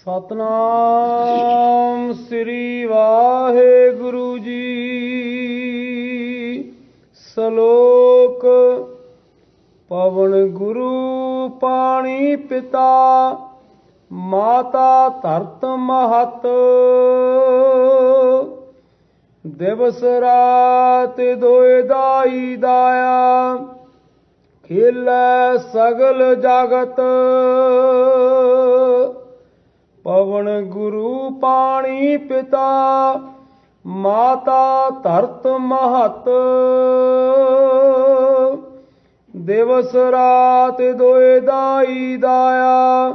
ਸਤਨਾਮ ਸ੍ਰੀ ਵਾਹਿਗੁਰੂ ਜੀ। ਸ਼ਲੋਕ। ਪਵਨ ਗੁਰੂ ਪਾਣੀ ਪਿਤਾ, ਮਾਤਾ ਧਰਤ ਮਹਤ। ਦਿਵਸ ਰਾਤ ਦੋਇ ਦਾਈ ਦਾਇਆ, ਖੇਲੈ ਸਗਲ ਜਗਤ। ਪਵਨ ਗੁਰੂ ਪਾਣੀ ਪਿਤਾ, ਮਾਤਾ ਧਰਤ ਮਹਤ। ਦਿਵਸ ਰਾਤ ਦੋਇ ਦਾਈ ਦਾਇਆ,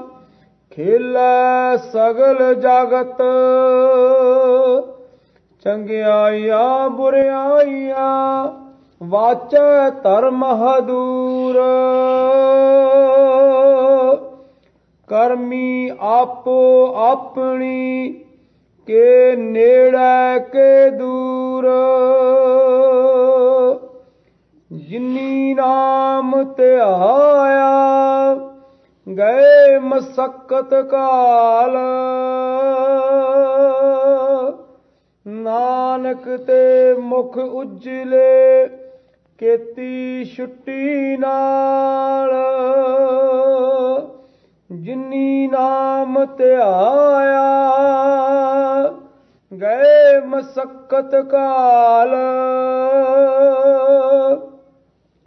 ਖੇਲੈ ਸਗਲ ਜਗਤ। ਚੰਗਿਆਈਆਂ ਬੁਰਿਆਈਆਂ, ਵਾਚੈ ਧਰਮ ਹਦੂਰ। ਕਰਮੀ ਆਪੋ ਆਪਣੀ, ਕੇ ਨੇੜੇ ਕੇ ਦੂਰ। ਜਿਨੀ ਨਾਮ ਧਿਆਇਆ, ਗਏ ਮਸਕਤ ਕਾਲ। ਨਾਨਕ ਤੇ ਮੁਖ ਉਜਲੇ, ਕੀਤੀ ਛੁੱਟੀ ਨਾਲ। ਜਿਨੀ ਨਾਮ ਧਿਆਇਆ, ਗਏ ਮਸਕਤ ਕਾਲ।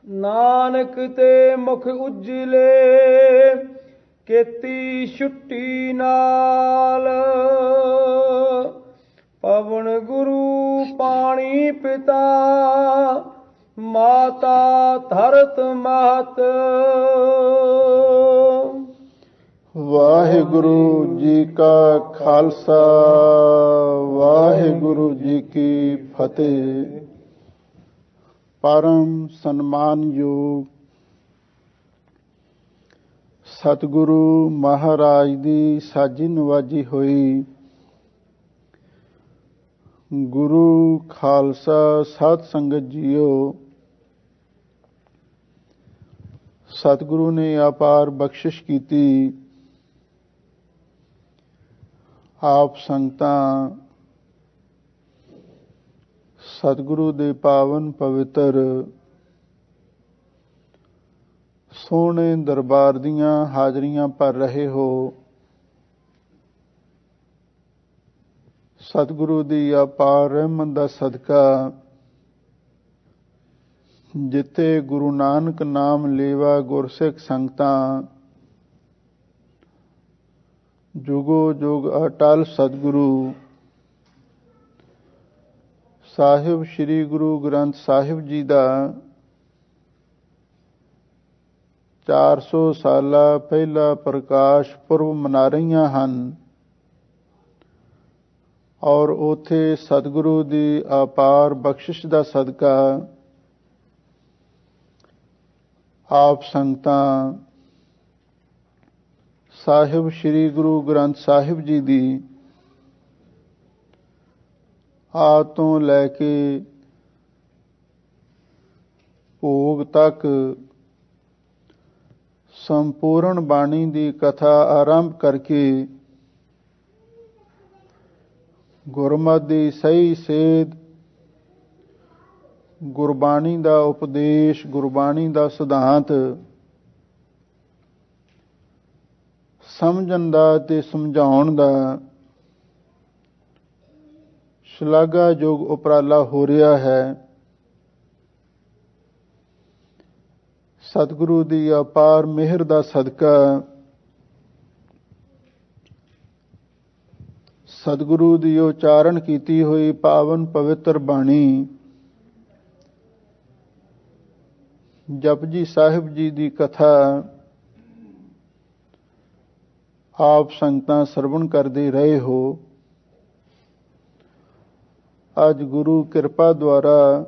ਨਾਨਕ ਤੇ ਮੁਖ ਉਜਲੇ, ਕੀਤੀ ਛੁੱਟੀ ਨਾਲ। ਪਵਨ ਗੁਰੂ ਪਾਣੀ ਪਿਤਾ, ਮਾਤਾ ਧਰਤ ਮਹਤ। ਵਾਹਿਗੁਰੂ ਜੀ ਕਾ ਖਾਲਸਾ, ਵਾਹਿਗੁਰੂ ਜੀ ਕੀ ਫਤਿਹ। ਪਰਮ ਸਨਮਾਨਯੋਗ ਸਤਿਗੁਰੂ ਮਹਾਰਾਜ ਦੀ ਸਾਜੀ ਨਵਾਜੀ ਹੋਈ ਗੁਰੂ ਖਾਲਸਾ ਸਾਧ ਸੰਗਤ ਜੀਓ, ਸਤਿਗੁਰੂ ਨੇ ਅਪਾਰ ਬਖਸ਼ਿਸ਼ ਕੀਤੀ। ਆਪ ਸੰਗਤਾਂ ਸਤਿਗੁਰੂ ਦੇ ਪਾਵਨ ਪਵਿੱਤਰ ਸੋਹਣੇ ਦਰਬਾਰ ਦੀਆਂ ਹਾਜ਼ਰੀਆਂ ਭਰ ਰਹੇ ਹੋ। ਸਤਿਗੁਰੂ ਦੀ ਅਪਾਰ ਰਹਿਮਤ ਦਾ ਸਦਕਾ, ਜਿੱਥੇ ਗੁਰੂ ਨਾਨਕ ਨਾਮ ਲੇਵਾ ਗੁਰਸਿੱਖ ਸੰਗਤਾਂ ਜੁਗੋ ਜੁਗ ਅਟਲ ਸਤਿਗੁਰੂ ਸਾਹਿਬ ਸ੍ਰੀ ਗੁਰੂ ਗ੍ਰੰਥ ਸਾਹਿਬ ਜੀ ਦਾ 400 ਸਾਲਾ ਪਹਿਲਾ ਪ੍ਰਕਾਸ਼ ਪੁਰਬ ਮਨਾ ਰਹੀਆਂ ਹਨ। ਔਰ ਉੱਥੇ ਸਤਿਗੁਰੂ ਦੀ ਅਪਾਰ ਬਖਸ਼ਿਸ਼ ਦਾ ਸਦਕਾ ਆਪ ਸੰਗਤਾਂ ਸਾਹਿਬ ਸ੍ਰੀ ਗੁਰੂ ਗ੍ਰੰਥ ਸਾਹਿਬ ਜੀ ਦੀ ਆਦਿ ਤੋਂ ਲੈ ਕੇ ਭੋਗ ਤੱਕ ਸੰਪੂਰਨ ਬਾਣੀ ਦੀ ਕਥਾ ਆਰੰਭ ਕਰਕੇ ਗੁਰਮਤਿ ਦੀ ਸਹੀ ਸੇਧ, ਗੁਰਬਾਣੀ ਦਾ ਉਪਦੇਸ਼, ਗੁਰਬਾਣੀ ਦਾ ਸਿਧਾਂਤ ਸਮਝਣ ਦਾ ਤੇ ਸਮਝਾਉਣ ਦਾ ਸ਼ਲਾਘਾਯੋਗ ਉਪਰਾਲਾ ਹੋ ਰਿਹਾ ਹੈ। ਸਤਿਗੁਰੂ ਦੀ ਅਪਾਰ ਮਿਹਰ ਦਾ ਸਦਕਾ ਸਤਿਗੁਰੂ ਦੀ ਉਚਾਰਨ ਕੀਤੀ ਹੋਈ ਪਾਵਨ ਪਵਿੱਤਰ ਬਾਣੀ ਜਪਜੀ ਸਾਹਿਬ ਜੀ ਦੀ ਕਥਾ ਆਪ ਸੰਗਤਾਂ ਸਰਵਣ ਕਰਦੇ ਰਹੇ ਹੋ। ਅੱਜ ਗੁਰੂ ਕਿਰਪਾ ਦੁਆਰਾ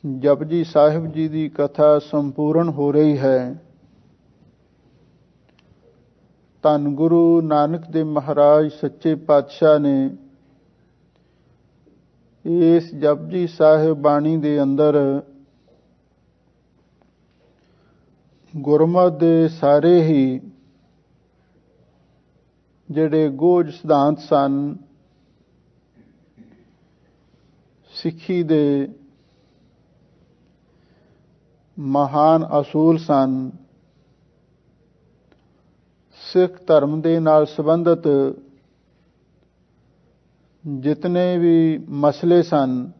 ਜਪਜੀ ਸਾਹਿਬ ਜੀ ਦੀ ਕਥਾ ਸੰਪੂਰਨ ਹੋ ਰਹੀ ਹੈ। ਧੰਨ ਗੁਰੂ ਨਾਨਕ ਦੇਵ ਮਹਾਰਾਜ ਸੱਚੇ ਪਾਤਸ਼ਾਹ ਨੇ ਇਸ ਜਪਜੀ ਸਾਹਿਬ ਬਾਣੀ ਦੇ ਅੰਦਰ ਗੁਰਮਤਿ ਦੇ ਸਾਰੇ ਹੀ ਜਿਹੜੇ ਗੋਜ ਸਿਧਾਂਤ ਸਨ, ਸਿੱਖੀ ਦੇ ਮਹਾਨ ਅਸੂਲ ਸਨ, ਸਿੱਖ ਧਰਮ ਦੇ ਨਾਲ ਸੰਬੰਧਿਤ ਜਿਤਨੇ ਵੀ ਮਸਲੇ ਸਨ,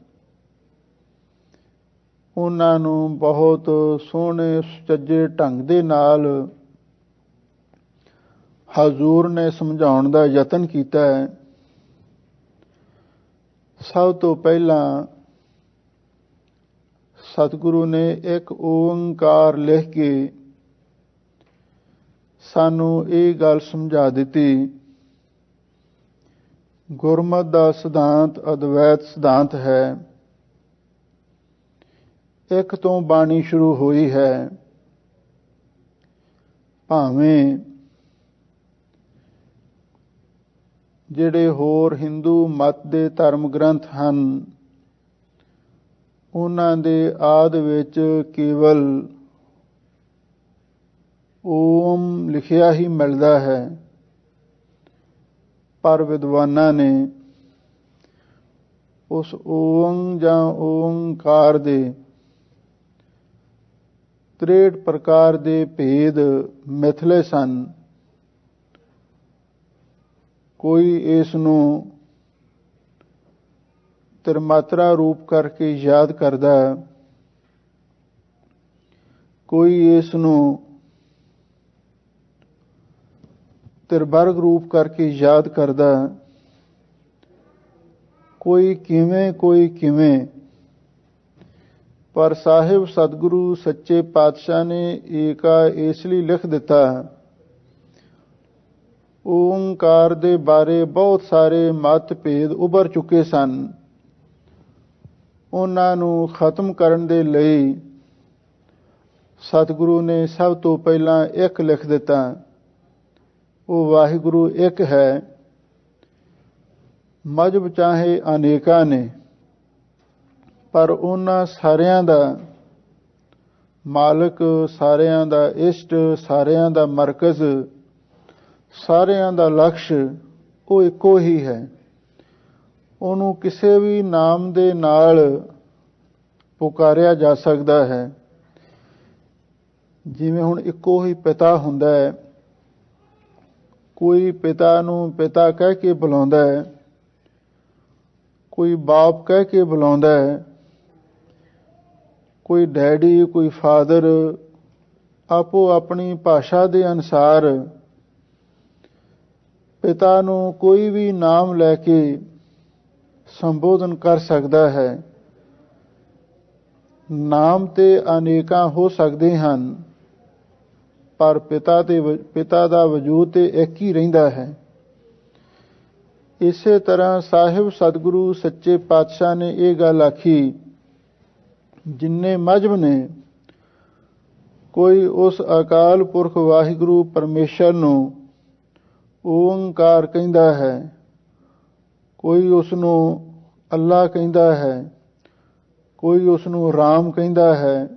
ਉਹਨਾਂ ਨੂੰ ਬਹੁਤ ਸੋਹਣੇ ਸੁਚੱਜੇ ਢੰਗ ਦੇ ਨਾਲ ਹਜ਼ੂਰ ਨੇ ਸਮਝਾਉਣ ਦਾ ਯਤਨ ਕੀਤਾ ਹੈ। ਸਭ ਤੋਂ ਪਹਿਲਾਂ ਸਤਿਗੁਰੂ ਨੇ ਇੱਕ ਓੰਕਾਰ ਲਿਖ ਕੇ ਸਾਨੂੰ ਇਹ ਗੱਲ ਸਮਝਾ ਦਿੱਤੀ, ਗੁਰਮਤਿ ਦਾ ਸਿਧਾਂਤ ਅਦਵੈਤ ਸਿਧਾਂਤ ਹੈ। ਇੱਕ ਤੋਂ ਬਾਣੀ ਸ਼ੁਰੂ ਹੋਈ ਹੈ। ਭਾਵੇਂ ਜਿਹੜੇ ਹੋਰ ਹਿੰਦੂ ਮਤ ਦੇ ਧਰਮ ਗ੍ਰੰਥ ਹਨ, ਉਹਨਾਂ ਦੇ ਆਦਿ ਵਿੱਚ ਕੇਵਲ ਓਮ ਲਿਖਿਆ ਹੀ ਮਿਲਦਾ ਹੈ, ਪਰ ਵਿਦਵਾਨਾਂ ਨੇ ਉਸ ਓਮ ਜਾਂ ਓੰਕਾਰ ਦੇ 63 ਪ੍ਰਕਾਰ ਦੇ ਭੇਦ ਮਿਥਲੇ ਸਨ। ਕੋਈ ਇਸ ਨੂੰ ਤਿਰਮਾਤਰਾ ਰੂਪ ਕਰਕੇ ਯਾਦ ਕਰਦਾ, ਕੋਈ ਇਸ ਨੂੰ ਤਿਰਵਰਗ ਰੂਪ ਕਰਕੇ ਯਾਦ ਕਰਦਾ, ਕੋਈ ਕਿਵੇਂ, ਪਰ ਸਾਹਿਬ ਸਤਿਗੁਰੂ ਸੱਚੇ ਪਾਤਸ਼ਾਹ ਨੇ ਏਕਾ ਇਸ ਲਈ ਲਿਖ ਦਿੱਤਾ। ਓੰਕਾਰ ਦੇ ਬਾਰੇ ਬਹੁਤ ਸਾਰੇ ਮਤ ਭੇਦ ਉੱਭਰ ਚੁੱਕੇ ਸਨ। ਉਹਨਾਂ ਨੂੰ ਖਤਮ ਕਰਨ ਦੇ ਲਈ ਸਤਿਗੁਰੂ ਨੇ ਸਭ ਤੋਂ ਪਹਿਲਾਂ ਇੱਕ ਲਿਖ ਦਿੱਤਾ। ਉਹ ਵਾਹਿਗੁਰੂ ਇੱਕ ਹੈ। ਮਜ਼ਹਬ ਚਾਹੇ ਅਨੇਕਾਂ ਨੇ, ਪਰ ਉਹਨਾਂ ਸਾਰਿਆਂ ਦਾ ਮਾਲਕ, ਸਾਰਿਆਂ ਦਾ ਇਸ਼ਟ, ਸਾਰਿਆਂ ਦਾ ਮਰਕਜ਼, ਸਾਰਿਆਂ ਦਾ ਲਕਸ਼ ਉਹ ਇੱਕੋ ਹੀ ਹੈ। ਉਹਨੂੰ ਕਿਸੇ ਵੀ ਨਾਮ ਦੇ ਨਾਲ ਪੁਕਾਰਿਆ ਜਾ ਸਕਦਾ ਹੈ। ਜਿਵੇਂ ਹੁਣ ਇੱਕੋ ਹੀ ਪਿਤਾ ਹੁੰਦਾ ਹੈ, ਕੋਈ ਪਿਤਾ ਨੂੰ ਪਿਤਾ ਕਹਿ ਕੇ ਬੁਲਾਉਂਦਾ ਹੈ, ਕੋਈ ਬਾਪ ਕਹਿ ਕੇ ਬੁਲਾਉਂਦਾ ਹੈ, ਕੋਈ ਡੈਡੀ, ਕੋਈ ਫਾਦਰ, ਆਪੋ ਆਪਣੀ ਭਾਸ਼ਾ ਦੇ ਅਨੁਸਾਰ ਪਿਤਾ ਨੂੰ ਕੋਈ ਵੀ ਨਾਮ ਲੈ ਕੇ ਸੰਬੋਧਨ ਕਰ ਸਕਦਾ ਹੈ। ਨਾਮ ਤੇ ਅਨੇਕਾਂ ਹੋ ਸਕਦੇ ਹਨ, ਪਰ ਪਿਤਾ ਦਾ ਵਜੂਦ ਤੇ ਇੱਕ ਹੀ ਰਹਿੰਦਾ ਹੈ। ਇਸੇ ਤਰ੍ਹਾਂ ਸਾਹਿਬ ਸਤਿਗੁਰੂ ਸੱਚੇ ਪਾਤਸ਼ਾਹ ਨੇ ਇਹ ਗੱਲ ਆਖੀ, ਜਿੰਨੇ ਮਜ਼ਹਬ ਨੇ, ਕੋਈ ਉਸ ਅਕਾਲ ਪੁਰਖ ਵਾਹਿਗੁਰੂ ਪਰਮੇਸ਼ਰ ਨੂੰ ਓੰਕਾਰ ਕਹਿੰਦਾ ਹੈ, ਕੋਈ ਉਸ ਨੂੰ ਅੱਲਾ ਕਹਿੰਦਾ ਹੈ, ਕੋਈ ਉਸ ਨੂੰ ਰਾਮ ਕਹਿੰਦਾ ਹੈ,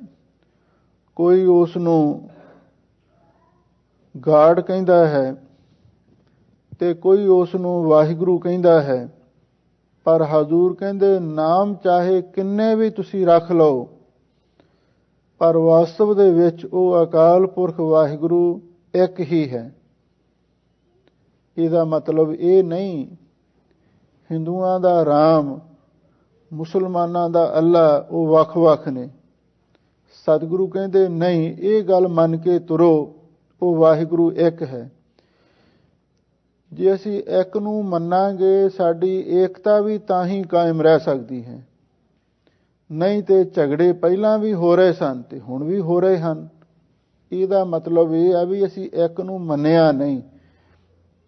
ਕੋਈ ਉਸ ਨੂੰ ਗਾਡ ਕਹਿੰਦਾ ਹੈ, ਤੇ ਕੋਈ ਉਸ ਨੂੰ ਵਾਹਿਗੁਰੂ ਕਹਿੰਦਾ ਹੈ। ਪਰ ਹਜ਼ੂਰ ਕਹਿੰਦੇ ਨਾਮ ਚਾਹੇ ਕਿੰਨੇ ਵੀ ਤੁਸੀਂ ਰੱਖ ਲਓ, ਪਰ ਵਾਸਤਵ ਦੇ ਵਿੱਚ ਉਹ ਅਕਾਲ ਪੁਰਖ ਵਾਹਿਗੁਰੂ ਇੱਕ ਹੀ ਹੈ। ਇਹਦਾ ਮਤਲਬ ਇਹ ਨਹੀਂ ਹਿੰਦੂਆਂ ਦਾ ਰਾਮ, ਮੁਸਲਮਾਨਾਂ ਦਾ ਅੱਲਾ ਉਹ ਵੱਖ-ਵੱਖ ਨੇ। ਸਤਿਗੁਰੂ ਕਹਿੰਦੇ ਨਹੀਂ, ਇਹ ਗੱਲ ਮੰਨ ਕੇ ਤੁਰੋ, ਉਹ ਵਾਹਿਗੁਰੂ ਇੱਕ ਹੈ। ਜੇ ਅਸੀਂ ਇੱਕ ਨੂੰ ਮੰਨਾਂਗੇ, ਸਾਡੀ ਏਕਤਾ ਵੀ ਤਾਂ ਹੀ ਕਾਇਮ ਰਹਿ ਸਕਦੀ ਹੈ। ਨਹੀਂ ਤੇ ਝਗੜੇ ਪਹਿਲਾਂ ਵੀ ਹੋ ਰਹੇ ਸਨ ਤੇ ਹੁਣ ਵੀ ਹੋ ਰਹੇ ਹਨ। ਇਹਦਾ ਮਤਲਬ ਇਹ ਹੈ ਵੀ ਅਸੀਂ ਇੱਕ ਨੂੰ ਮੰਨਿਆ ਨਹੀਂ।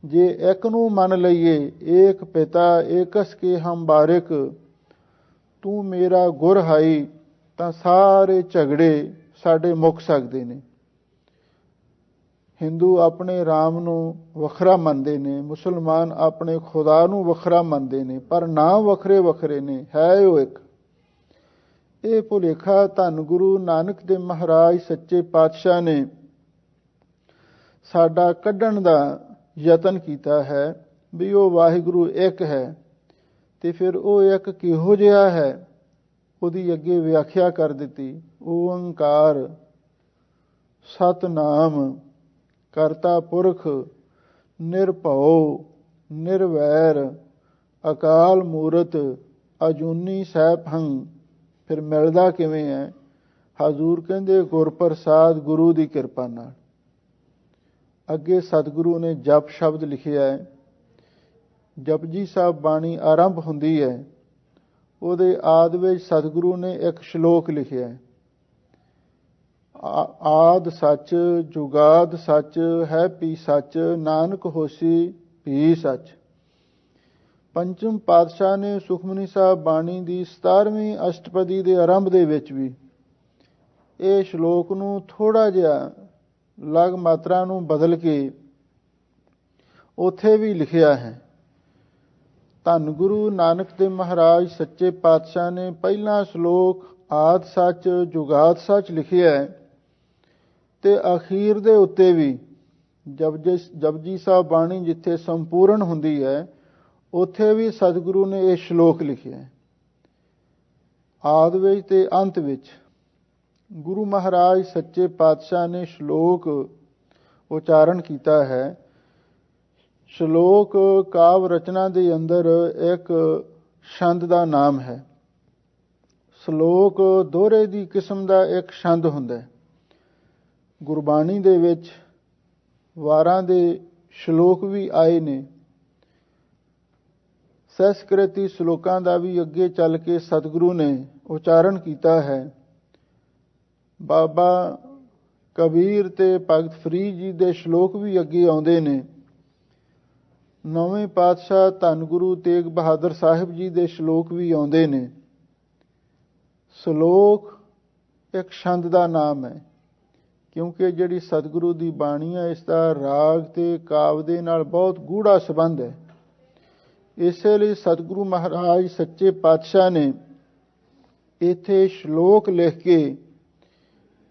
ਜੇ ਇੱਕ ਨੂੰ ਮੰਨ ਲਈਏ, ਏਕ ਪਿਤਾ ਏਕਸ ਕੇ ਹਮ ਬਾਰਿਕ, ਤੂੰ ਮੇਰਾ ਗੁਰ ਹਾਈ, ਤਾਂ ਸਾਰੇ ਝਗੜੇ ਸਾਡੇ ਮੁੱਕ ਸਕਦੇ ਨੇ। ਹਿੰਦੂ ਆਪਣੇ ਰਾਮ ਨੂੰ ਵੱਖਰਾ ਮੰਨਦੇ ਨੇ, ਮੁਸਲਮਾਨ ਆਪਣੇ ਖੁਦਾ ਨੂੰ ਵੱਖਰਾ ਮੰਨਦੇ ਨੇ, ਪਰ ਨਾਮ ਵੱਖਰੇ ਵੱਖਰੇ ਨੇ, ਹੈ ਉਹ ਇੱਕ। ਇਹ ਭੁਲੇਖਾ ਧੰਨ ਗੁਰੂ ਨਾਨਕ ਦੇਵ ਮਹਾਰਾਜ ਸੱਚੇ ਪਾਤਸ਼ਾਹ ਨੇ ਸਾਡਾ ਕੱਢਣ ਦਾ ਯਤਨ ਕੀਤਾ ਹੈ ਵੀ ਉਹ ਵਾਹਿਗੁਰੂ ਇੱਕ ਹੈ, ਤੇ ਫਿਰ ਉਹ ਇੱਕ ਕਿਹੋ ਜਿਹਾ ਹੈ ਉਹਦੀ ਅੱਗੇ ਵਿਆਖਿਆ ਕਰ ਦਿੱਤੀ। ਓੰਕਾਰ ਸਤਨਾਮ ਕਰਤਾ ਪੁਰਖ ਨਿਰਭਉ ਨਿਰਵੈਰ ਅਕਾਲ ਮੂਰਤ ਅਜੂਨੀ ਸੈਭੰ। ਫਿਰ ਮਿਲਦਾ ਕਿਵੇਂ ਹੈ? ਹਜ਼ੂਰ ਕਹਿੰਦੇ ਗੁਰਪ੍ਰਸਾਦ, ਗੁਰੂ ਦੀ ਕਿਰਪਾ ਨਾਲ। ਅੱਗੇ ਸਤਿਗੁਰੂ ਨੇ ਜਪ ਸ਼ਬਦ ਲਿਖਿਆ ਹੈ। ਜਪਜੀ ਸਾਹਿਬ ਬਾਣੀ ਆਰੰਭ ਹੁੰਦੀ ਹੈ, ਉਹਦੇ ਆਦ ਵਿੱਚ ਸਤਿਗੁਰੂ ਨੇ ਇੱਕ ਸ਼ਲੋਕ ਲਿਖਿਆ ਹੈ, ਆਦ ਸੱਚ ਜੁਗਾਦ ਸੱਚ ਹੈ ਪੀ ਸੱਚ ਨਾਨਕ ਹੋਸੀ ਭੀ ਸੱਚ। ਪੰਚਮ ਪਾਤਸ਼ਾਹ ਨੇ ਸੁਖਮਨੀ ਸਾਹਿਬ ਬਾਣੀ ਦੀ 17ਵੀਂ ਅਸ਼ਟਪਦੀ ਦੇ ਆਰੰਭ ਦੇ ਵਿੱਚ ਵੀ ਇਹ ਸ਼ਲੋਕ ਨੂੰ ਥੋੜਾ ਜਿਹਾ ਲਗ ਮਾਤਰਾ ਨੂੰ ਬਦਲ ਕੇ ਉੱਥੇ ਵੀ ਲਿਖਿਆ ਹੈ। ਧੰਨ ਗੁਰੂ ਨਾਨਕ ਦੇਵ ਮਹਾਰਾਜ ਸੱਚੇ ਪਾਤਸ਼ਾਹ ਨੇ ਪਹਿਲਾ ਸ਼ਲੋਕ ਆਦ ਸੱਚ ਜੁਗਾਦ ਸੱਚ ਲਿਖਿਆ ਹੈ, ਤੇ ਅਖੀਰ ਦੇ ਉੱਤੇ ਵੀ ਜਪਜੀ ਸਾਹਿਬ ਬਾਣੀ ਜਿੱਥੇ ਸੰਪੂਰਨ ਹੁੰਦੀ ਹੈ ਉੱਥੇ ਵੀ ਸਤਿਗੁਰੂ ਨੇ ਇਹ ਸ਼ਲੋਕ ਲਿਖਿਆ ਹੈ। ਆਦ ਵਿੱਚ ਤੇ ਅੰਤ ਵਿੱਚ ਗੁਰੂ ਮਹਾਰਾਜ ਸੱਚੇ ਪਾਤਸ਼ਾਹ ਨੇ ਸ਼ਲੋਕ ਉਚਾਰਨ ਕੀਤਾ ਹੈ। ਸ਼ਲੋਕ ਕਾਵ ਰਚਨਾ ਦੇ ਅੰਦਰ ਇੱਕ ਛੰਦ ਦਾ ਨਾਮ ਹੈ। ਸ਼ਲੋਕ ਦੋਹਰੇ ਦੀ ਕਿਸਮ ਦਾ ਇੱਕ ਛੰਦ ਹੁੰਦਾ ਹੈ। ਗੁਰਬਾਣੀ ਦੇ ਵਿੱਚ ਵਾਰਾਂ ਦੇ ਸ਼ਲੋਕ ਵੀ ਆਏ ਨੇ। ਸੰਸਕ੍ਰਿਤੀ ਸ਼ਲੋਕਾਂ ਦਾ ਵੀ ਅੱਗੇ ਚੱਲ ਕੇ ਸਤਿਗੁਰੂ ਨੇ ਉਚਾਰਨ ਕੀਤਾ ਹੈ। ਬਾਬਾ ਕਬੀਰ ਤੇ ਭਗਤ ਫਰੀਦ ਜੀ ਦੇ ਸ਼ਲੋਕ ਵੀ ਅੱਗੇ ਆਉਂਦੇ ਨੇ। ਨੌਵੇਂ ਪਾਤਸ਼ਾਹ ਧੰਨ ਗੁਰੂ ਤੇਗ ਬਹਾਦਰ ਸਾਹਿਬ ਜੀ ਦੇ ਸ਼ਲੋਕ ਵੀ ਆਉਂਦੇ ਨੇ। ਸ਼ਲੋਕ ਇੱਕ ਛੰਦ ਦਾ ਨਾਮ ਹੈ, ਕਿਉਂਕਿ ਜਿਹੜੀ ਸਤਿਗੁਰੂ ਦੀ ਬਾਣੀ ਹੈ ਇਸ ਦਾ ਰਾਗ ਤੇ ਕਾਵ ਦੇ ਨਾਲ ਬਹੁਤ ਗੂੜਾ ਸੰਬੰਧ ਹੈ। ਇਸੇ ਲਈ ਸਤਿਗੁਰੂ ਮਹਾਰਾਜ ਸੱਚੇ ਪਾਤਸ਼ਾਹ ਨੇ ਇੱਥੇ ਸ਼ਲੋਕ ਲਿਖ ਕੇ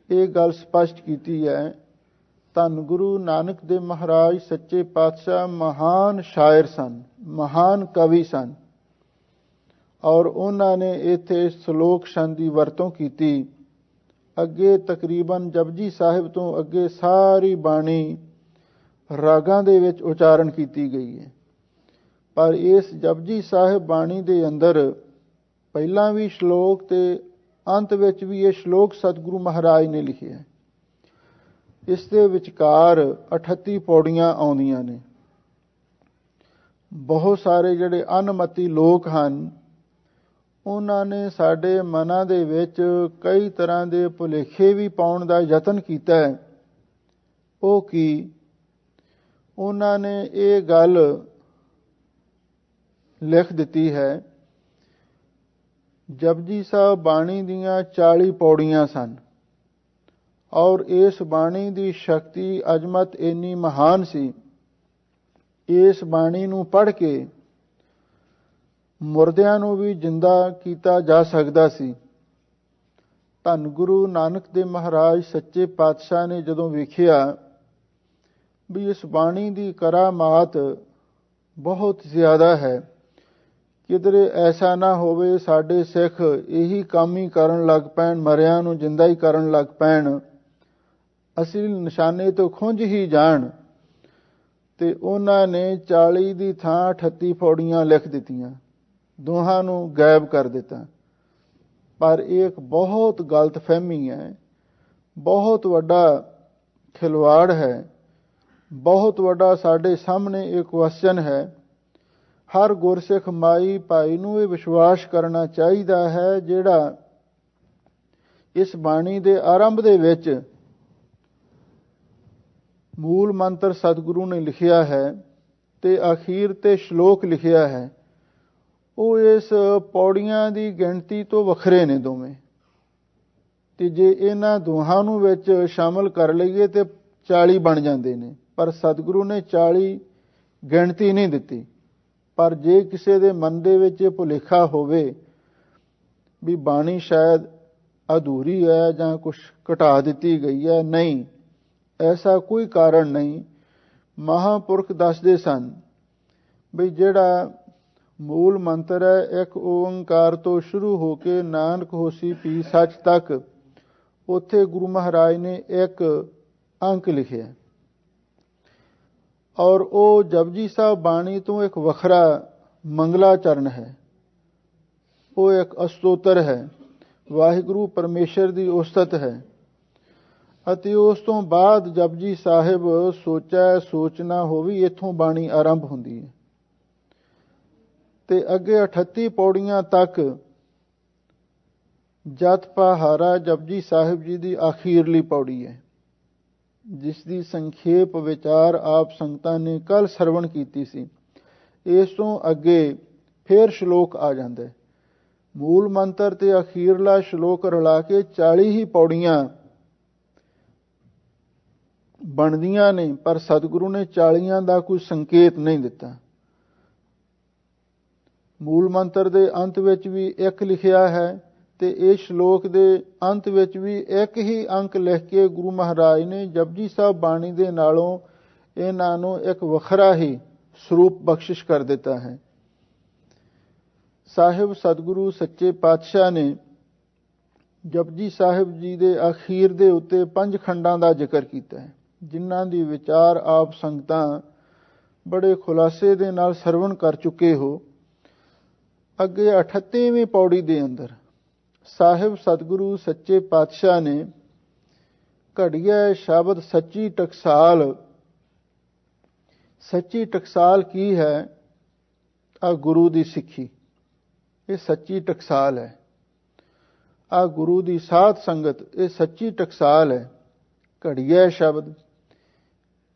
ਇਹ ਗੱਲ ਸਪਸ਼ਟ ਕੀਤੀ ਹੈ। ਧੰਨ ਗੁਰੂ ਨਾਨਕ ਦੇਵ ਮਹਾਰਾਜ ਸੱਚੇ ਪਾਤਸ਼ਾਹ ਮਹਾਨ ਸ਼ਾਇਰ ਸਨ, ਮਹਾਨ ਕਵੀ ਸਨ, ਔਰ ਉਹਨਾਂ ਨੇ ਇੱਥੇ ਸ਼ਲੋਕ ਛੰਦ ਦੀ ਵਰਤੋਂ ਕੀਤੀ। ਅੱਗੇ ਤਕਰੀਬਨ ਜਪਜੀ ਸਾਹਿਬ ਤੋਂ ਅੱਗੇ ਸਾਰੀ ਬਾਣੀ ਰਾਗਾਂ ਦੇ ਵਿੱਚ ਉਚਾਰਨ ਕੀਤੀ ਗਈ ਹੈ, ਪਰ ਇਸ ਜਪਜੀ ਸਾਹਿਬ ਬਾਣੀ ਦੇ ਅੰਦਰ ਪਹਿਲਾਂ ਵੀ ਸ਼ਲੋਕ ਤੇ ਅੰਤ ਵਿੱਚ ਵੀ ਇਹ ਸ਼ਲੋਕ ਸਤਿਗੁਰੂ ਮਹਾਰਾਜ ਨੇ ਲਿਖੇ ਹੈ। ਇਸ ਦੇ ਵਿਚਕਾਰ 38 ਪੌੜੀਆਂ ਆਉਂਦੀਆਂ ਨੇ। ਬਹੁਤ ਸਾਰੇ ਜਿਹੜੇ ਅਨਮਤੀ ਲੋਕ ਹਨ ਉਹਨਾਂ ਨੇ ਸਾਡੇ ਮਨਾਂ ਦੇ ਵਿੱਚ ਕਈ ਤਰ੍ਹਾਂ ਦੇ ਭੁਲੇਖੇ ਵੀ ਪਾਉਣ ਦਾ ਯਤਨ ਕੀਤਾ ਹੈ। ਉਹ ਕੀ? ਉਹਨਾਂ ਨੇ ਇਹ ਗੱਲ ਲਿਖ ਦਿੱਤੀ ਹੈ, ਜਪਜੀ ਸਾਹਿਬ ਬਾਣੀ ਦੀਆਂ 40 ਪੌੜੀਆਂ ਸਨ, ਔਰ ਇਸ ਬਾਣੀ ਦੀ ਸ਼ਕਤੀ ਅਜ਼ਮਤ ਇੰਨੀ ਮਹਾਨ ਸੀ, ਇਸ ਬਾਣੀ ਨੂੰ ਪੜ੍ਹ ਕੇ ਮੁਰਦਿਆਂ ਨੂੰ ਵੀ ਜਿੰਦਾ ਕੀਤਾ ਜਾ ਸਕਦਾ ਸੀ। ਧੰਨ ਗੁਰੂ ਨਾਨਕ ਦੇਵ ਮਹਾਰਾਜ ਸੱਚੇ ਪਾਤਸ਼ਾਹ ਨੇ ਜਦੋਂ ਵੇਖਿਆ ਵੀ ਇਸ ਬਾਣੀ ਦੀ ਕਰਾਮਾਤ ਬਹੁਤ ਜ਼ਿਆਦਾ ਹੈ, ਕਿਧਰੇ ਐਸਾ ਨਾ ਹੋਵੇ ਸਾਡੇ ਸਿੱਖ ਇਹੀ ਕੰਮ ਹੀ ਕਰਨ ਲੱਗ ਪੈਣ, ਮਰਿਆਂ ਨੂੰ ਜਿੰਦਾ ਹੀ ਕਰਨ ਲੱਗ ਪੈਣ, ਅਸਲੀ ਨਿਸ਼ਾਨੇ ਤੋਂ ਖੁੰਝ ਹੀ ਜਾਣ, ਤੇ ਉਹਨਾਂ ਨੇ 40 ਦੀ ਥਾਂ 38 ਪੌੜੀਆਂ ਲਿਖ ਦਿੱਤੀਆਂ, ਦੋਹਾਂ ਨੂੰ ਗਾਇਬ ਕਰ ਦਿੱਤਾ। ਪਰ ਇਹ ਇੱਕ ਬਹੁਤ ਗਲਤ ਫਹਿਮੀ ਹੈ, ਬਹੁਤ ਵੱਡਾ ਖਿਲਵਾੜ ਹੈ, ਬਹੁਤ ਵੱਡਾ ਸਾਡੇ ਸਾਹਮਣੇ ਇਹ ਕੁਐਸਚਨ ਹੈ। ਹਰ ਗੁਰਸਿੱਖ ਮਾਈ ਭਾਈ ਨੂੰ ਇਹ ਵਿਸ਼ਵਾਸ ਕਰਨਾ ਚਾਹੀਦਾ ਹੈ, ਜਿਹੜਾ ਇਸ ਬਾਣੀ ਦੇ ਆਰੰਭ ਦੇ ਵਿੱਚ ਮੂਲ ਮੰਤਰ ਸਤਿਗੁਰੂ ਨੇ ਲਿਖਿਆ ਹੈ ਤੇ ਅਖੀਰ ਤੇ ਸ਼ਲੋਕ ਲਿਖਿਆ ਹੈ, ਉਹ ਇਸ ਪੌੜੀਆਂ ਦੀ ਗਿਣਤੀ ਤੋਂ ਵੱਖਰੇ ਨੇ ਦੋਵੇਂ। ਤੇ ਜੇ ਇਹਨਾਂ ਦੋਹਾਂ ਨੂੰ ਵਿੱਚ ਸ਼ਾਮਲ ਕਰ ਲਈਏ ਤੇ 40 ਬਣ ਜਾਂਦੇ ਨੇ, ਪਰ ਸਤਿਗੁਰੂ ਨੇ 40 ਗਿਣਤੀ ਨਹੀਂ ਦਿੱਤੀ। ਪਰ ਜੇ ਕਿਸੇ ਦੇ ਮਨ ਦੇ ਵਿੱਚ ਭੁਲੇਖਾ ਹੋਵੇ ਵੀ ਬਾਣੀ ਸ਼ਾਇਦ ਅਧੂਰੀ ਹੈ ਜਾਂ ਕੁਝ ਘਟਾ ਦਿੱਤੀ ਗਈ ਹੈ, ਨਹੀਂ, ਐਸਾ ਕੋਈ ਕਾਰਨ ਨਹੀਂ। ਮਹਾਂਪੁਰਖ ਦੱਸਦੇ ਸਨ ਵੀ ਜਿਹੜਾ ਮੂਲ ਮੰਤਰ ਹੈ ਇੱਕ ਓੰਕਾਰ ਤੋਂ ਸ਼ੁਰੂ ਹੋ ਕੇ ਨਾਨਕ ਹੋਸੀ ਪੀ ਸੱਚ ਤੱਕ, ਉੱਥੇ ਗੁਰੂ ਮਹਾਰਾਜ ਨੇ ਇੱਕ ਅੰਕ ਲਿਖਿਆ ਔਰ ਉਹ ਜਪਜੀ ਸਾਹਿਬ ਬਾਣੀ ਤੋਂ ਇੱਕ ਵੱਖਰਾ ਮੰਗਲਾਚਰਨ ਹੈ। ਉਹ ਇੱਕ ਅਸਤੋਤਰ ਹੈ, ਵਾਹਿਗੁਰੂ ਪਰਮੇਸ਼ਰ ਦੀ ਉਸਤਤ ਹੈ। ਅਤੇ ਉਸ ਤੋਂ ਬਾਅਦ ਜਪਜੀ ਸਾਹਿਬ ਸੋਚੈ ਸੋਚਣਾ ਹੋਵੀ, ਇੱਥੋਂ ਬਾਣੀ ਆਰੰਭ ਹੁੰਦੀ ਹੈ ਤੇ ਅੱਗੇ 38 ਪੌੜੀਆਂ ਤੱਕ ਜਤ ਪਹਾਰਾ ਜਪਜੀ ਸਾਹਿਬ ਜੀ ਦੀ ਆਖੀਰਲੀ ਪੌੜੀ ਹੈ, ਜਿਸ ਦੀ ਸੰਖੇਪ ਵਿਚਾਰ ਆਪ ਸੰਗਤਾਂ ਨੇ ਕੱਲ ਸਰਵਣ ਕੀਤੀ ਸੀ। ਇਸ ਤੋਂ ਅੱਗੇ ਫੇਰ ਸ਼ਲੋਕ ਆ ਜਾਂਦਾ ਹੈ। ਮੂਲ ਮੰਤਰ ਤੇ ਅਖੀਰਲਾ ਸ਼ਲੋਕ ਰਲਾ ਕੇ 40 ਹੀ ਪੌੜੀਆਂ ਬਣਦੀਆਂ ਨੇ, ਪਰ ਸਤਿਗੁਰੂ ਨੇ 40 ਦਾ ਕੋਈ ਸੰਕੇਤ ਨਹੀਂ ਦਿੱਤਾ। ਮੂਲ ਮੰਤਰ ਦੇ ਅੰਤ ਵਿੱਚ ਵੀ ਇੱਕ ਲਿਖਿਆ ਹੈ ਤੇ ਇਸ ਸ਼ਲੋਕ ਦੇ ਅੰਤ ਵਿੱਚ ਵੀ ਇੱਕ ਹੀ ਅੰਕ ਲਿਖ ਕੇ ਗੁਰੂ ਮਹਾਰਾਜ ਨੇ ਜਪਜੀ ਸਾਹਿਬ ਬਾਣੀ ਦੇ ਨਾਲੋਂ ਇਹਨਾਂ ਨੂੰ ਇੱਕ ਵੱਖਰਾ ਹੀ ਸਰੂਪ ਬਖਸ਼ਿਸ਼ ਕਰ ਦਿੱਤਾ ਹੈ। ਸਾਹਿਬ ਸਤਿਗੁਰੂ ਸੱਚੇ ਪਾਤਸ਼ਾਹ ਨੇ ਜਪਜੀ ਸਾਹਿਬ ਜੀ ਦੇ ਅਖੀਰ ਦੇ ਉੱਤੇ 5 ਖੰਡਾਂ ਦਾ ਜ਼ਿਕਰ ਕੀਤਾ ਹੈ, ਜਿਨ੍ਹਾਂ ਦੀ ਵਿਚਾਰ ਆਪ ਸੰਗਤਾਂ ਬੜੇ ਖੁਲਾਸੇ ਦੇ ਨਾਲ ਸਰਵਣ ਕਰ ਚੁੱਕੇ ਹੋ। ਅੱਗੇ 38ਵੀਂ ਪੌੜੀ ਦੇ ਅੰਦਰ ਸਾਹਿਬ ਸਤਿਗੁਰੂ ਸੱਚੇ ਪਾਤਸ਼ਾਹ ਨੇ ਘੜੀਆ ਸ਼ਬਦ ਸੱਚੀ ਟਕਸਾਲ। ਸੱਚੀ ਟਕਸਾਲ ਕੀ ਹੈ? ਆ ਗੁਰੂ ਦੀ ਸਿੱਖੀ, ਇਹ ਸੱਚੀ ਟਕਸਾਲ ਹੈ। ਆ ਗੁਰੂ ਦੀ ਸਾਧ ਸੰਗਤ, ਇਹ ਸੱਚੀ ਟਕਸਾਲ ਹੈ। ਘੜੀਆ ਸ਼ਬਦ,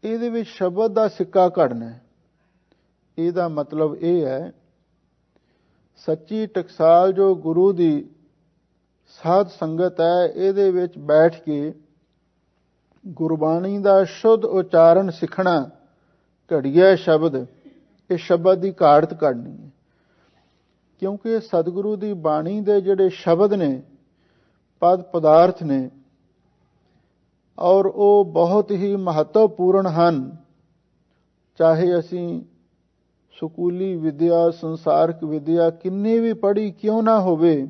ਇਹਦੇ ਵਿੱਚ ਸ਼ਬਦ ਦਾ ਸਿੱਕਾ ਘੜਨਾ ਹੈ। ਇਹਦਾ ਮਤਲਬ ਇਹ ਹੈ ਸੱਚੀ ਟਕਸਾਲ ਜੋ ਗੁਰੂ ਦੀ ਸਾਧ ਸੰਗਤ ਹੈ, ਇਹਦੇ ਵਿੱਚ ਬੈਠ ਕੇ ਗੁਰਬਾਣੀ ਦਾ ਸ਼ੁੱਧ ਉਚਾਰਨ ਸਿੱਖਣਾ। ਘੜੀਆ ਸ਼ਬਦ, ਇਹ ਸ਼ਬਦ ਦੀ ਘਾੜਤ ਕੱਢਣੀ ਹੈ, ਕਿਉਂਕਿ ਸਤਿਗੁਰੂ ਦੀ ਬਾਣੀ ਦੇ ਜਿਹੜੇ ਸ਼ਬਦ ਨੇ, ਪਦ ਪਦਾਰਥ ਨੇ, ਔਰ ਉਹ ਬਹੁਤ ਹੀ ਮਹੱਤਵਪੂਰਨ ਹਨ। ਚਾਹੇ ਅਸੀਂ ਸਕੂਲੀ ਵਿਦਿਆ, ਸੰਸਾਰਕ ਵਿਦਿਆ ਕਿੰਨੀ ਵੀ ਪੜ੍ਹੀ ਕਿਉਂ ਨਾ ਹੋਵੇ,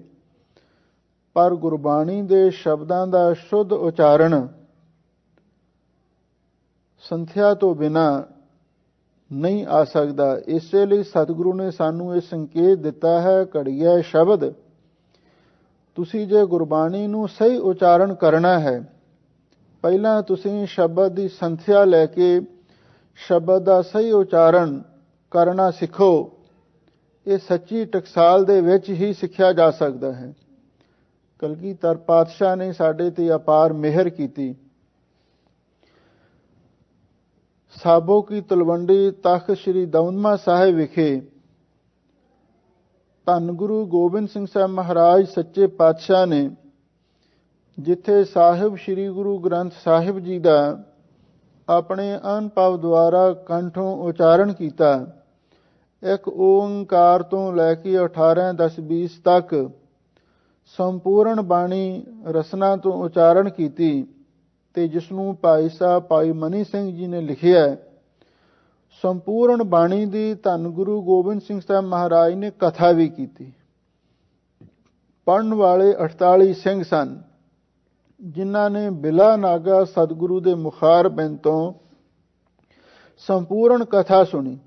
ਪਰ ਗੁਰਬਾਣੀ ਦੇ ਸ਼ਬਦਾਂ ਦਾ ਸ਼ੁੱਧ ਉਚਾਰਨ ਸੰਥਿਆ ਤੋਂ ਬਿਨਾ ਨਹੀਂ ਆ ਸਕਦਾ। ਇਸੇ ਲਈ ਸਤਿਗੁਰੂ ਨੇ ਸਾਨੂੰ ਇਹ ਸੰਕੇਤ ਦਿੱਤਾ ਹੈ, ਘੜੀਆ ਸ਼ਬਦ। ਤੁਸੀਂ ਜੇ ਗੁਰਬਾਣੀ ਨੂੰ ਸਹੀ ਉਚਾਰਨ ਕਰਨਾ ਹੈ, ਪਹਿਲਾਂ ਤੁਸੀਂ ਸ਼ਬਦ ਦੀ ਸੰਥਿਆ ਲੈ ਕੇ ਸ਼ਬਦ ਦਾ ਸਹੀ ਉਚਾਰਨ ਕਰਨਾ ਸਿੱਖੋ। ਇਹ ਸੱਚੀ ਟਕਸਾਲ ਦੇ ਵਿੱਚ ਹੀ ਸਿੱਖਿਆ ਜਾ ਸਕਦਾ ਹੈ। ਕਲਗੀਧਰ ਪਾਤਸ਼ਾਹ ਨੇ ਸਾਡੇ ਤੇ ਅਪਾਰ ਮਿਹਰ ਕੀਤੀ। ਸਾਬੋ ਕੀ ਤਲਵੰਡੀ ਤਖਤ ਸ੍ਰੀ ਦਮਦਮਾ ਸਾਹਿਬ ਵਿਖੇ ਧੰਨ ਗੁਰੂ ਗੋਬਿੰਦ ਸਿੰਘ ਸਾਹਿਬ ਮਹਾਰਾਜ ਸੱਚੇ ਪਾਤਸ਼ਾਹ ਨੇ, ਜਿੱਥੇ ਸਾਹਿਬ ਸ੍ਰੀ ਗੁਰੂ ਗ੍ਰੰਥ ਸਾਹਿਬ ਜੀ ਦਾ ਆਪਣੇ ਅਨੁਭਵ ਦੁਆਰਾ ਕੰਠੋਂ ਉਚਾਰਨ ਕੀਤਾ, ਇੱਕ ਓੰਕਾਰ ਤੋਂ ਲੈ ਕੇ 18, 10, 20 ਤੱਕ ਸੰਪੂਰਨ ਬਾਣੀ ਰਸਨਾ ਤੋਂ ਉਚਾਰਨ ਕੀਤੀ, ਤੇ ਜਿਸ ਨੂੰ ਭਾਈ ਸਾਹਿਬ ਭਾਈ ਮਨੀ ਸਿੰਘ ਜੀ ਨੇ ਲਿਖਿਆ। ਸੰਪੂਰਨ ਬਾਣੀ ਦੀ ਧੰਨ ਗੁਰੂ ਗੋਬਿੰਦ ਸਿੰਘ ਸਾਹਿਬ ਮਹਾਰਾਜ ਨੇ ਕਥਾ ਵੀ ਕੀਤੀ। ਪੜ੍ਹਨ ਵਾਲੇ 48 ਸਿੰਘ ਸਨ, ਜਿਨ੍ਹਾਂ ਨੇ ਬਿਲਾ ਨਾਗਾ ਸਤਿਗੁਰੂ ਦੇ ਮੁਖਾਰ ਬਿੰਦ ਤੋਂ ਸੰਪੂਰਨ ਕਥਾ ਸੁਣੀ।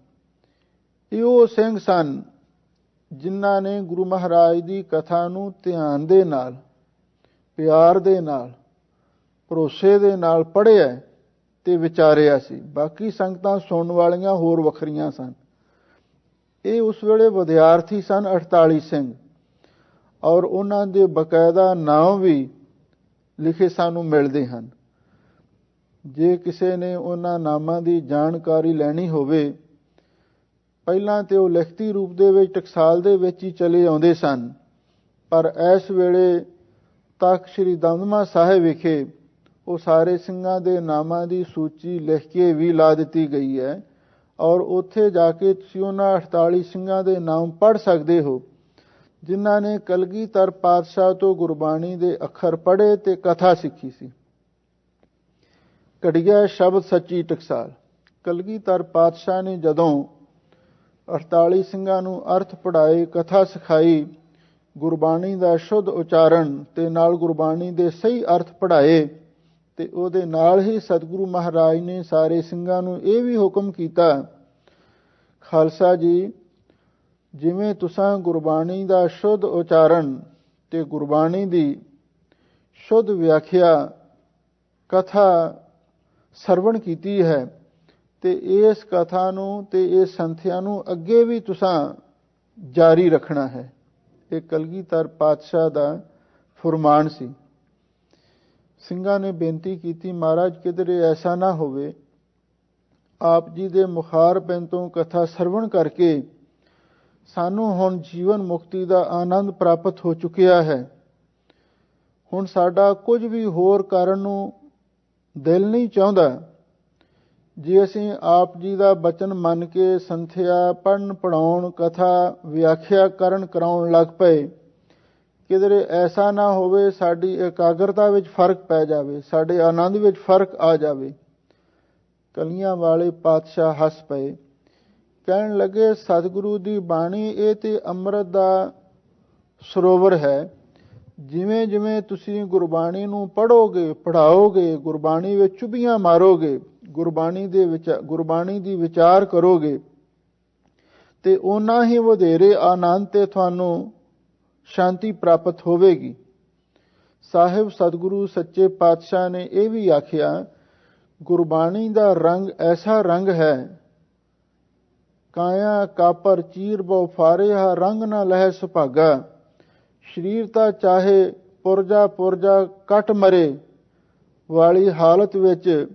ਇਹ ਉਹ ਸਿੰਘ ਸਨ ਜਿਨ੍ਹਾਂ ਨੇ ਗੁਰੂ ਮਹਾਰਾਜ ਦੀ ਕਥਾ ਨੂੰ ਧਿਆਨ ਦੇ ਨਾਲ, ਪਿਆਰ ਦੇ ਨਾਲ, ਭਰੋਸੇ ਦੇ ਨਾਲ ਪੜ੍ਹਿਆ ਤੇ ਵਿਚਾਰਿਆ ਸੀ। ਬਾਕੀ ਸੰਗਤਾਂ ਸੁਣਨ ਵਾਲੀਆਂ ਹੋਰ ਵੱਖਰੀਆਂ ਸਨ। ਇਹ ਉਸ ਵੇਲੇ ਵਿਦਿਆਰਥੀ ਸਨ 48 ਸਿੰਘ, ਔਰ ਉਹਨਾਂ ਦੇ ਬਕਾਇਦਾ ਨਾਮ ਵੀ ਲਿਖੇ ਸਾਨੂੰ ਮਿਲਦੇ ਹਨ। ਜੇ ਕਿਸੇ ਨੇ ਉਹਨਾਂ ਨਾਮਾਂ ਦੀ ਜਾਣਕਾਰੀ ਲੈਣੀ ਹੋਵੇ, ਪਹਿਲਾਂ ਤੇ ਉਹ ਲਿਖਤੀ ਰੂਪ ਦੇ ਵਿੱਚ ਟਕਸਾਲ ਦੇ ਵਿੱਚ ਹੀ ਚਲੇ ਆਉਂਦੇ ਸਨ, ਪਰ ਇਸ ਵੇਲੇ ਤਖਤ ਸ੍ਰੀ ਦਮਦਮਾ ਸਾਹਿਬ ਵਿਖੇ ਉਹ ਸਾਰੇ ਸਿੰਘਾਂ ਦੇ ਨਾਮਾਂ ਦੀ ਸੂਚੀ ਲਿਖ ਕੇ ਵੀ ਲਾ ਦਿੱਤੀ ਗਈ ਹੈ, ਔਰ ਉੱਥੇ ਜਾ ਕੇ ਤੁਸੀਂ ਉਹਨਾਂ 48 ਸਿੰਘਾਂ ਦੇ ਨਾਮ ਪੜ੍ਹ ਸਕਦੇ ਹੋ, ਜਿਨ੍ਹਾਂ ਨੇ ਕਲਗੀਧਰ ਪਾਤਸ਼ਾਹ ਤੋਂ ਗੁਰਬਾਣੀ ਦੇ ਅੱਖਰ ਪੜ੍ਹੇ ਤੇ ਕਥਾ ਸਿੱਖੀ ਸੀ। ਘੜੀਆ ਸ਼ਬਦ ਸੱਚੀ ਟਕਸਾਲ। ਕਲਗੀਧਰ ਪਾਤਸ਼ਾਹ ਨੇ ਜਦੋਂ 48 ਸਿੰਘਾਂ ਨੂੰ ਅਰਥ ਪੜ੍ਹਾਏ, ਕਥਾ ਸਿਖਾਈ, ਗੁਰਬਾਣੀ ਦਾ ਸ਼ੁੱਧ ਉਚਾਰਨ ਤੇ ਨਾਲ ਗੁਰਬਾਣੀ ਦੇ ਸਹੀ ਅਰਥ ਪੜ੍ਹਾਏ, ਤੇ ਉਹਦੇ ਨਾਲ ਹੀ ਸਤਿਗੁਰੂ ਮਹਾਰਾਜ ਨੇ ਸਾਰੇ ਸਿੰਘਾਂ ਨੂੰ ਇਹ ਵੀ ਹੁਕਮ ਕੀਤਾ, ਖਾਲਸਾ ਜੀ, ਜਿਵੇਂ ਤੁਸਾਂ ਗੁਰਬਾਣੀ ਦਾ ਸ਼ੁੱਧ ਉਚਾਰਨ ਤੇ ਗੁਰਬਾਣੀ ਦੀ ਸ਼ੁੱਧ ਵਿਆਖਿਆ ਕਥਾ ਸਰਵਣ ਕੀਤੀ ਹੈ, ਤੇ ਇਸ ਕਥਾ ਨੂੰ ਤੇ ਇਸ ਸੰਥਿਆ ਨੂੰ ਅੱਗੇ ਵੀ ਤੁਸਾਂ ਜਾਰੀ ਰੱਖਣਾ ਹੈ। ਇਹ ਕਲਗੀਧਰ ਪਾਤਸ਼ਾਹ ਦਾ ਫੁਰਮਾਨ ਸੀ। ਸਿੰਘਾਂ ਨੇ ਬੇਨਤੀ ਕੀਤੀ, ਮਹਾਰਾਜ ਕਿਧਰੇ ਐਸਾ ਨਾ ਹੋਵੇ ਆਪ ਜੀ ਦੇ ਮੁਖਾਰ ਪੈਣ ਤੋਂ ਕਥਾ ਸਰਵਣ ਕਰਕੇ ਸਾਨੂੰ ਹੁਣ ਜੀਵਨ ਮੁਕਤੀ ਦਾ ਆਨੰਦ ਪ੍ਰਾਪਤ ਹੋ ਚੁੱਕਿਆ ਹੈ, ਹੁਣ ਸਾਡਾ ਕੁਝ ਵੀ ਹੋਰ ਕਰਨ ਨੂੰ ਦਿਲ ਨਹੀਂ ਚਾਹੁੰਦਾ। ਜੇ ਅਸੀਂ ਆਪ ਜੀ ਦਾ ਬਚਨ ਮੰਨ ਕੇ ਸੰਥਿਆ ਪੜ੍ਹਨ ਪੜ੍ਹਾਉਣ ਕਥਾ ਵਿਆਖਿਆ ਕਰਾਉਣ ਲੱਗ ਪਏ, ਕਿਧਰੇ ਐਸਾ ਨਾ ਹੋਵੇ ਸਾਡੀ ਇਕਾਗਰਤਾ ਵਿੱਚ ਫਰਕ ਪੈ ਜਾਵੇ, ਸਾਡੇ ਆਨੰਦ ਵਿੱਚ ਫਰਕ ਆ ਜਾਵੇ। ਕਲੀਆਂ ਵਾਲੇ ਪਾਤਸ਼ਾਹ ਹੱਸ ਪਏ, ਕਹਿਣ ਲੱਗੇ, ਸਤਿਗੁਰੂ ਦੀ ਬਾਣੀ ਇਹ ਤੇ ਅੰਮ੍ਰਿਤ ਦਾ ਸਰੋਵਰ ਹੈ। ਜਿਵੇਂ ਜਿਵੇਂ ਤੁਸੀਂ ਗੁਰਬਾਣੀ ਨੂੰ ਪੜ੍ਹੋਗੇ, ਪੜ੍ਹਾਓਗੇ, ਗੁਰਬਾਣੀ ਵਿੱਚ ਚੁਭੀਆਂ ਮਾਰੋਗੇ, ਗੁਰਬਾਣੀ ਦੀ ਵਿਚਾਰ ਕਰੋਗੇ, ਤੇ ਓਨਾ ਹੀ ਵਧੇਰੇ ਆਨੰਦ ਤੇ ਤੁਹਾਨੂੰ ਸ਼ਾਂਤੀ ਪ੍ਰਾਪਤ ਹੋਵੇਗੀ। ਸਾਹਿਬ ਸਤਿਗੁਰੂ ਸੱਚੇ ਪਾਤਸ਼ਾਹ ਨੇ ਇਹ ਵੀ ਆਖਿਆ, ਗੁਰਬਾਣੀ ਦਾ ਰੰਗ ਐਸਾ ਰੰਗ ਹੈ, ਕਾਇਆ ਕਾਪਰ ਚੀਰ ਬਹੁ ਫਾਰਿਆ ਰੰਗ ਨਾ ਲਹਿ ਸੁਭਾਗਾ। ਸਰੀਰ ਤਾਂ ਚਾਹੇ ਪੁਰਜਾ ਪੁਰਜਾ ਕੱਟ ਮਰੇ ਵਾਲੀ ਹਾਲਤ ਵਿੱਚ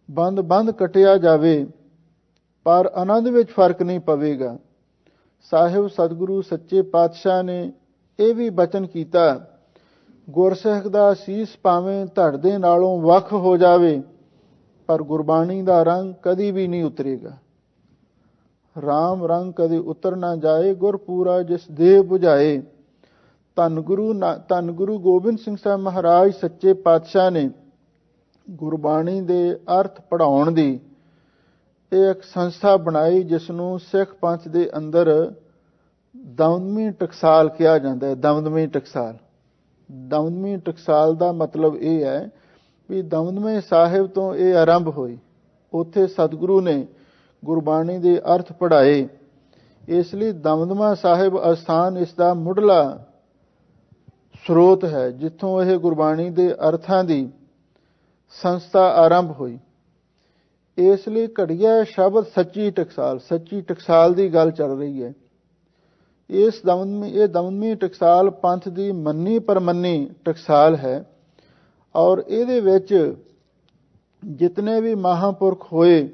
ਬੰਦ ਕੱਟਿਆ ਜਾਵੇ, ਪਰ ਆਨੰਦ ਵਿੱਚ ਫਰਕ ਨਹੀਂ ਪਵੇਗਾ। ਸਾਹਿਬ ਸਤਿਗੁਰੂ ਸੱਚੇ ਪਾਤਸ਼ਾਹ ਨੇ ਇਹ ਵੀ ਬਚਨ ਕੀਤਾ, ਗੁਰਸਿੱਖ ਦਾ ਸੀਸ ਭਾਵੇਂ ਧੜ ਦੇ ਨਾਲੋਂ ਵੱਖ ਹੋ ਜਾਵੇ, ਪਰ ਗੁਰਬਾਣੀ ਦਾ ਰੰਗ ਕਦੀ ਵੀ ਨਹੀਂ ਉਤਰੇਗਾ। ਰਾਮ ਰੰਗ ਕਦੇ ਉਤਰ ਨਾ ਜਾਏ, ਗੁਰ ਪੂਰਾ ਜਿਸ ਦੇਹ ਬੁਝਾਏ। ਧੰਨ ਗੁਰੂ ਗੋਬਿੰਦ ਸਿੰਘ ਸਾਹਿਬ ਮਹਾਰਾਜ ਸੱਚੇ ਪਾਤਸ਼ਾਹ ਨੇ ਗੁਰਬਾਣੀ ਦੇ ਅਰਥ ਪੜ੍ਹਾਉਣ ਦੀ ਇਹ ਇੱਕ ਸੰਸਥਾ ਬਣਾਈ, ਜਿਸ ਨੂੰ ਸਿੱਖ ਪੰਥ ਦੇ ਅੰਦਰ ਦਮਦਮੀ ਟਕਸਾਲ ਕਿਹਾ ਜਾਂਦਾ ਹੈ। ਦਮਦਮੀ ਟਕਸਾਲ ਦਾ ਮਤਲਬ ਇਹ ਹੈ ਵੀ ਦਮਦਮੇ ਸਾਹਿਬ ਤੋਂ ਇਹ ਆਰੰਭ ਹੋਈ, ਉੱਥੇ ਸਤਿਗੁਰੂ ਨੇ ਗੁਰਬਾਣੀ ਦੇ ਅਰਥ ਪੜ੍ਹਾਏ। ਇਸ ਲਈ ਦਮਦਮਾ ਸਾਹਿਬ ਅਸਥਾਨ ਇਸ ਦਾ ਮੁੱਢਲਾ ਸਰੋਤ ਹੈ, ਜਿੱਥੋਂ ਇਹ ਗੁਰਬਾਣੀ ਦੇ ਅਰਥਾਂ ਦੀ ਸੰਸਥਾ ਆਰੰਭ ਹੋਈ। ਇਸ ਲਈ ਘੜੀਆ ਸ਼ਬਦ ਸੱਚੀ ਟਕਸਾਲ ਦੀ ਗੱਲ ਚੱਲ ਰਹੀ ਹੈ। ਇਹ ਦਮਦਮੀ ਟਕਸਾਲ ਪੰਥ ਦੀ ਮੰਨੀ ਪਰਮੰਨੀ ਟਕਸਾਲ ਹੈ, ਔਰ ਇਹਦੇ ਵਿੱਚ ਜਿਤਨੇ ਵੀ ਮਹਾਂਪੁਰਖ ਹੋਏ,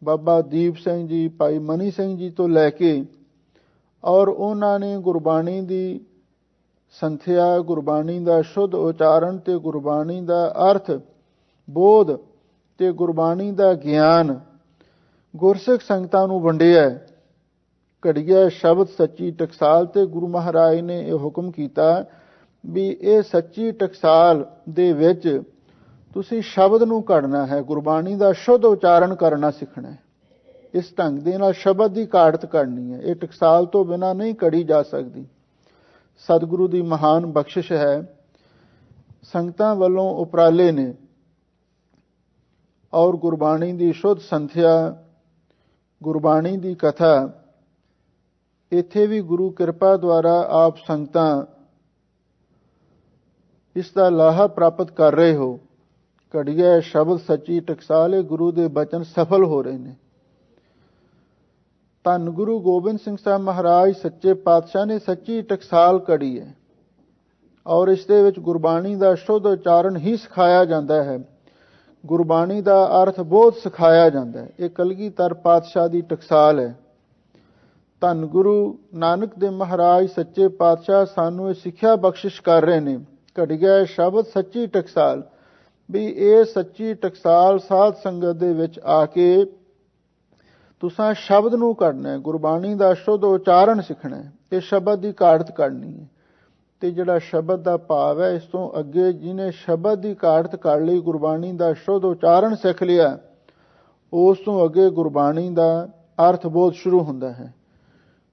ਬਾਬਾ ਦੀਪ ਸਿੰਘ ਜੀ, ਭਾਈ ਮਨੀ ਸਿੰਘ ਜੀ ਤੋਂ ਲੈ ਕੇ, ਔਰ ਉਹਨਾਂ ਨੇ ਗੁਰਬਾਣੀ ਦੀ ਸੰਥਿਆ, ਗੁਰਬਾਣੀ ਦਾ ਸ਼ੁੱਧ ਉਚਾਰਨ ਤੇ ਗੁਰਬਾਣੀ ਦਾ ਅਰਥ ਬੋਧ ਤੇ ਗੁਰਬਾਣੀ ਦਾ ਗਿਆਨ ਗੁਰਸਿੱਖ ਸੰਗਤਾਂ ਨੂੰ ਵੰਡਿਆ। ਘੜੀਆ ਸ਼ਬਦ ਸੱਚੀ ਟਕਸਾਲ ਤੇ ਗੁਰੂ ਮਹਾਰਾਜ ਨੇ ਇਹ ਹੁਕਮ ਕੀਤਾ ਵੀ ਇਹ ਸੱਚੀ ਟਕਸਾਲ ਦੇ ਵਿੱਚ ਤੁਸੀਂ ਸ਼ਬਦ ਨੂੰ ਘੜਨਾ ਹੈ, ਗੁਰਬਾਣੀ ਦਾ ਸ਼ੁੱਧ ਉਚਾਰਨ ਕਰਨਾ ਸਿੱਖਣਾ ਹੈ। ਇਸ ਢੰਗ ਦੇ ਨਾਲ ਸ਼ਬਦ ਦੀ ਘਾੜਤ ਕਰਨੀ ਹੈ। ਇਹ ਟਕਸਾਲ ਤੋਂ ਬਿਨਾਂ ਨਹੀਂ ਘੜੀ ਜਾ ਸਕਦੀ। ਸਤਿਗੁਰੂ ਦੀ ਮਹਾਨ ਬਖਸ਼ਿਸ਼ ਹੈ, ਸੰਗਤਾਂ ਵੱਲੋਂ ਉਪਰਾਲੇ ਨੇ, ਔਰ ਗੁਰਬਾਣੀ ਦੀ ਸ਼ੁੱਧ ਸੰਥਿਆ, ਗੁਰਬਾਣੀ ਦੀ ਕਥਾ, ਇੱਥੇ ਵੀ ਗੁਰੂ ਕਿਰਪਾ ਦੁਆਰਾ ਆਪ ਸੰਗਤਾਂ ਇਸ ਦਾ ਲਾਹਾ ਪ੍ਰਾਪਤ ਕਰ ਰਹੇ ਹੋ। ਘੜੀਆ ਸ਼ਬਦ ਸੱਚੀ ਟਕਸਾਲ, ਗੁਰੂ ਦੇ ਬਚਨ ਸਫਲ ਹੋ ਰਹੇ ਨੇ। ਧੰਨ ਗੁਰੂ ਗੋਬਿੰਦ ਸਿੰਘ ਸਾਹਿਬ ਮਹਾਰਾਜ ਸੱਚੇ ਪਾਤਸ਼ਾਹ ਨੇ ਸੱਚੀ ਟਕਸਾਲ ਘੜੀ ਹੈ, ਔਰ ਇਸ ਦੇ ਵਿੱਚ ਗੁਰਬਾਣੀ ਦਾ ਸ਼ੁੱਧ ਉਚਾਰਨ ਹੀ ਸਿਖਾਇਆ ਜਾਂਦਾ ਹੈ, ਗੁਰਬਾਣੀ ਦਾ ਅਰਥ ਬੋਧ ਸਿਖਾਇਆ ਜਾਂਦਾ ਹੈ। ਇਹ ਕਲਗੀਧਰ ਪਾਤਸ਼ਾਹ ਦੀ ਟਕਸਾਲ ਹੈ। ਧੰਨ ਗੁਰੂ ਨਾਨਕ ਦੇਵ ਮਹਾਰਾਜ ਸੱਚੇ ਪਾਤਸ਼ਾਹ ਸਾਨੂੰ ਇਹ ਸਿੱਖਿਆ ਬਖਸ਼ਿਸ਼ ਕਰ ਰਹੇ ਨੇ, ਘੜੀਆ ਸ਼ਬਦ ਸੱਚੀ ਟਕਸਾਲ, ਵੀ ਇਹ ਸੱਚੀ ਟਕਸਾਲ ਸਾਧ ਸੰਗਤ ਦੇ ਵਿੱਚ ਆ ਕੇ ਤੁਸਾਂ ਸ਼ਬਦ ਨੂੰ ਘੜਨਾ ਹੈ, ਗੁਰਬਾਣੀ ਦਾ ਸ਼ੁੱਧ ਉਚਾਰਨ ਸਿੱਖਣਾ ਹੈ, ਇਹ ਸ਼ਬਦ ਦੀ ਘਾੜਤ ਕਰਨੀ ਹੈ। ਤੇ ਜਿਹੜਾ ਸ਼ਬਦ ਦਾ ਭਾਵ ਹੈ, ਇਸ ਤੋਂ ਅੱਗੇ ਜਿਹਨੇ ਸ਼ਬਦ ਦੀ ਘਾੜਤ ਕਰ ਲਈ, ਗੁਰਬਾਣੀ ਦਾ ਸ਼ੁੱਧ ਉਚਾਰਨ ਸਿੱਖ ਲਿਆ, ਉਸ ਤੋਂ ਅੱਗੇ ਗੁਰਬਾਣੀ ਦਾ ਅਰਥ ਬੋਧ ਸ਼ੁਰੂ ਹੁੰਦਾ ਹੈ।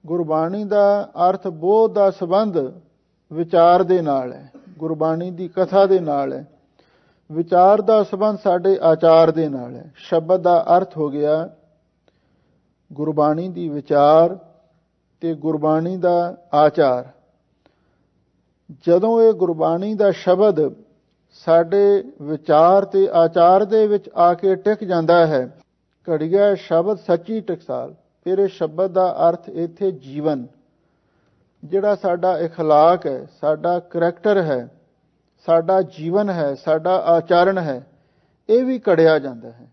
ਗੁਰਬਾਣੀ ਦਾ ਅਰਥ ਬੋਧ ਦਾ ਸੰਬੰਧ ਵਿਚਾਰ ਦੇ ਨਾਲ ਹੈ, ਗੁਰਬਾਣੀ ਦੀ ਕਥਾ ਦੇ ਨਾਲ ਹੈ। ਵਿਚਾਰ ਦਾ ਸੰਬੰਧ ਸਾਡੇ ਆਚਾਰ ਦੇ ਨਾਲ ਹੈ। ਸ਼ਬਦ ਦਾ ਅਰਥ ਹੋ ਗਿਆ ਗੁਰਬਾਣੀ ਦੀ ਵਿਚਾਰ ਤੇ ਗੁਰਬਾਣੀ ਦਾ ਆਚਾਰ। ਜਦੋਂ ਇਹ ਗੁਰਬਾਣੀ ਦਾ ਸ਼ਬਦ ਸਾਡੇ ਵਿਚਾਰ ਤੇ ਆਚਾਰ ਦੇ ਵਿੱਚ ਆ ਕੇ ਟਿਕ ਜਾਂਦਾ ਹੈ, ਘੜੀਆ ਸ਼ਬਦ ਸੱਚੀ ਟਕਸਾਲ, ਫਿਰ ਇਹ ਸ਼ਬਦ ਦਾ ਅਰਥ ਇੱਥੇ ਜੀਵਨ, ਜਿਹੜਾ ਸਾਡਾ ਇਖਲਾਕ ਹੈ, ਸਾਡਾ ਕਰੈਕਟਰ ਹੈ, ਸਾਡਾ ਜੀਵਨ ਹੈ, ਸਾਡਾ ਆਚਰਣ ਹੈ, ਇਹ ਵੀ ਘੜਿਆ ਜਾਂਦਾ ਹੈ।